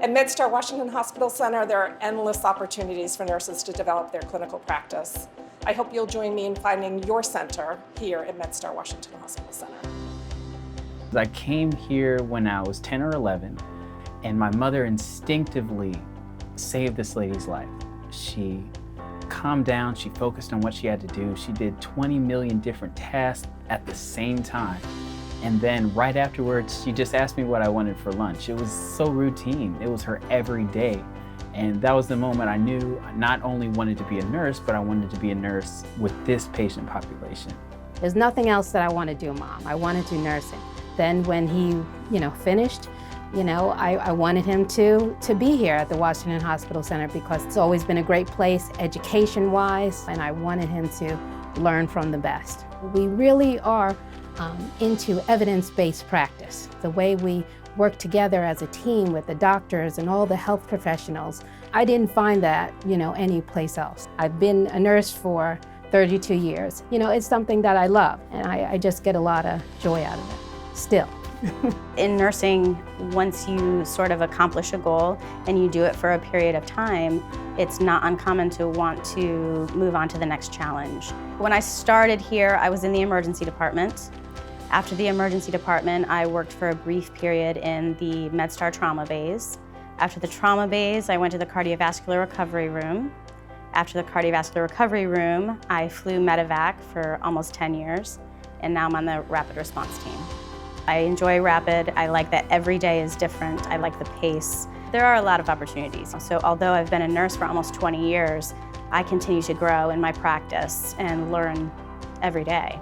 At MedStar Washington Hospital Center, there are endless opportunities for nurses to develop their clinical practice. I hope you'll join me in finding your center here at MedStar Washington Hospital Center. I came here when I was 10 or 11, and my mother instinctively saved this lady's life. She calmed down, she focused on what she had to do. She did 20 million different tasks at the same time. And then right afterwards, she just asked me what I wanted for lunch. It was so routine. It was her every day. And that was the moment I knew I not only wanted to be a nurse, but I wanted to be a nurse with this patient population. There's nothing else that I want to do, Mom. I want to do nursing. Then when he, finished, I wanted him to be here at the Washington Hospital Center because it's always been a great place education-wise, and I wanted him to learn from the best. We really are into evidence-based practice. The way we work together as a team with the doctors and all the health professionals, I didn't find that, any place else. I've been a nurse for 32 years. It's something that I love, and I just get a lot of joy out of it, still. In nursing, once you sort of accomplish a goal and you do it for a period of time, it's not uncommon to want to move on to the next challenge. When I started here, I was in the emergency department. After the emergency department, I worked for a brief period in the MedStar trauma bays. After the trauma bays, I went to the cardiovascular recovery room. After the cardiovascular recovery room, I flew medevac for almost 10 years, and now I'm on the rapid response team. I enjoy rapid. I like that every day is different. I like the pace. There are a lot of opportunities. So although I've been a nurse for almost 20 years, I continue to grow in my practice and learn every day.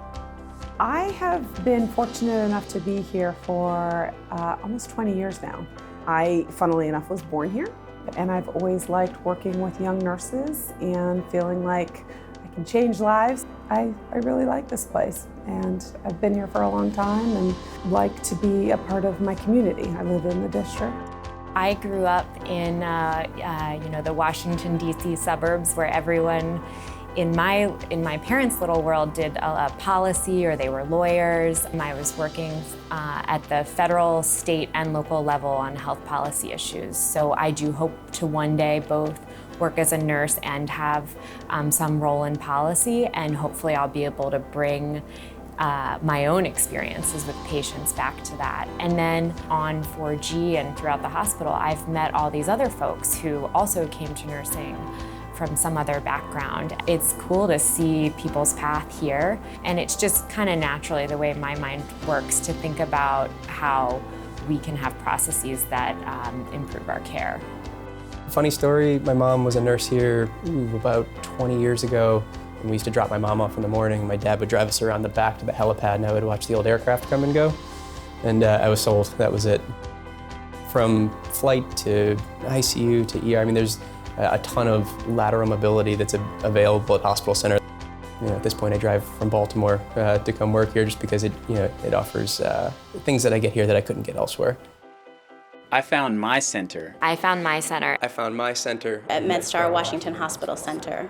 I have been fortunate enough to be here for almost 20 years now. I, funnily enough, was born here, and I've always liked working with young nurses and feeling like I can change lives. I really like this place, and I've been here for a long time and like to be a part of my community. I live in the district. I grew up in the Washington, D.C. suburbs where everyone in my parents' little world did a policy, or they were lawyers. I was working at the federal, state, and local level on health policy issues. So I do hope to one day both work as a nurse and have some role in policy, and hopefully I'll be able to bring my own experiences with patients back to that. And then on 4G and throughout the hospital, I've met all these other folks who also came to nursing from some other background. It's cool to see people's path here, and it's just kind of naturally the way my mind works to think about how we can have processes that improve our care. Funny story, my mom was a nurse here about 20 years ago, and we used to drop my mom off in the morning. My dad would drive us around the back to the helipad, and I would watch the old aircraft come and go, and I was sold. That was it. From flight to ICU to ER, there's a ton of lateral mobility that's available at Hospital Center. At this point, I drive from Baltimore to come work here just because it offers things that I get here that I couldn't get elsewhere. I found my center. I found my center. I found my center At MedStar Washington Hospital Center.